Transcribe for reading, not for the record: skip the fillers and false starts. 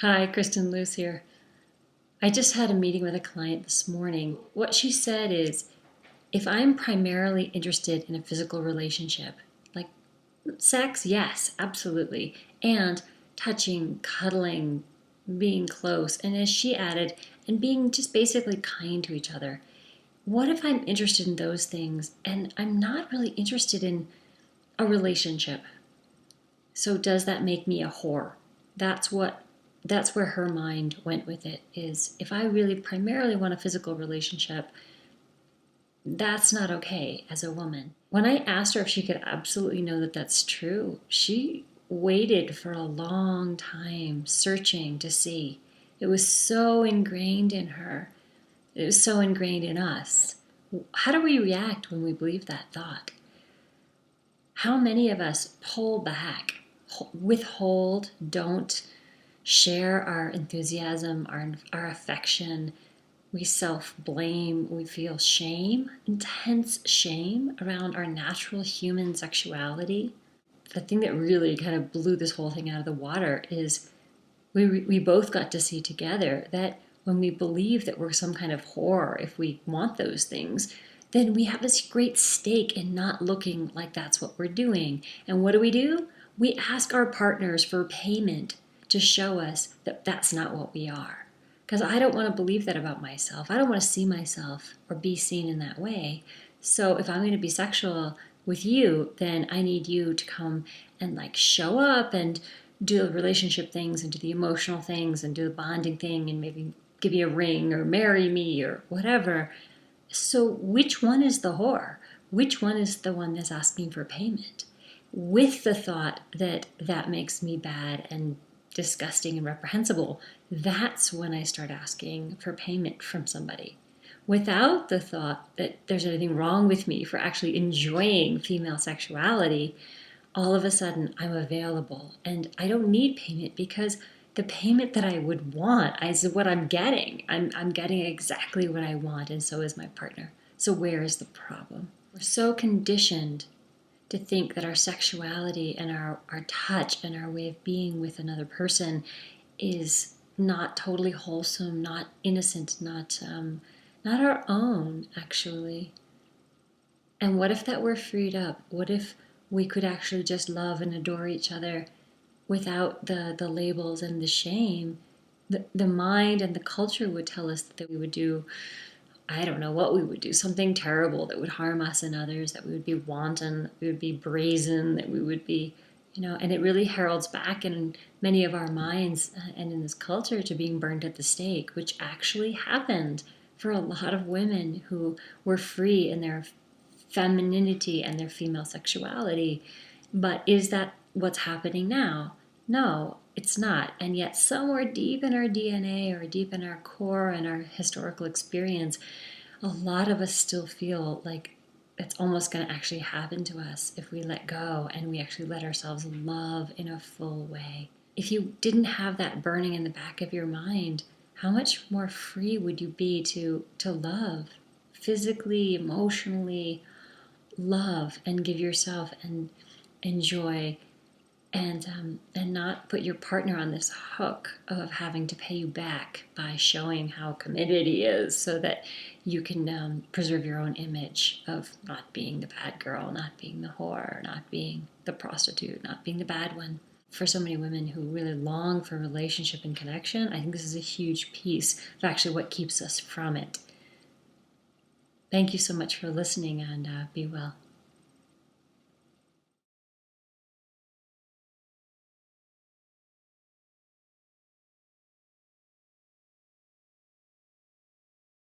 Hi, Kristen Luce here. I just had a meeting with a client this morning. What she said is if I'm primarily interested in a physical relationship, like sex, yes, absolutely, and touching, cuddling, being close, and as she added, and being just basically kind to each other. What if I'm interested in those things and I'm not really interested in a relationship? So does that make me a whore? That's what that's where her mind went with it is if I really primarily want a physical relationship, that's not okay as a woman. When I asked her if she could absolutely know that that's true, she waited for a long time searching to see. It was so ingrained in her. It was so ingrained in us. How do we react when we believe that thought? How many of us pull back, withhold, don't share our enthusiasm, our affection? We self blame, we feel shame, intense shame around our natural human sexuality. The thing that really kind of blew this whole thing out of the water is we both got to see together that when we believe that we're some kind of whore, if we want those things, then we have this great stake in not looking like that's what we're doing. And what do? We ask our partners for payment to show us that that's not what we are. Because I don't want to believe that about myself. I don't want to see myself or be seen in that way. So if I'm going to be sexual with you, then I need you to come and like show up and do the relationship things and do the emotional things and do the bonding thing and maybe give me a ring or marry me or whatever. So, which one is the whore? Which one is the one that's asking for payment? With the thought that that makes me bad and disgusting and reprehensible, that's when I start asking for payment from somebody. Without the thought that there's anything wrong with me for actually enjoying female sexuality, all of a sudden I'm available and I don't need payment because the payment that I would want is what I'm getting. I'm getting exactly what I want, and so is my partner. So, where is the problem? We're so conditioned to think that our sexuality and our touch and our way of being with another person is not totally wholesome, not innocent, not our own, actually. And what if that were freed up? What if we could actually just love and adore each other without the labels and the shame? The mind and the culture would tell us that we would do, I don't know what we would do, something terrible that would harm us and others, that we would be wanton, that we would be brazen, that we would be, and it really heralds back in many of our minds and in this culture to being burned at the stake, which actually happened for a lot of women who were free in their femininity and their female sexuality. But is that what's happening now? No, it's not. And yet, somewhere deep in our DNA or deep in our core and our historical experience, a lot of us still feel like it's almost going to actually happen to us if we let go and we actually let ourselves love in a full way. If you didn't have that burning in the back of your mind, how much more free would you be to love physically, emotionally, love and give yourself and enjoy and not put your partner on this hook of having to pay you back by showing how committed he is so that you can preserve your own image of not being the bad girl, not being the whore, not being the prostitute, not being the bad one. For so many women who really long for relationship and connection, I think this is a huge piece of actually what keeps us from it. Thank you so much for listening, and be well.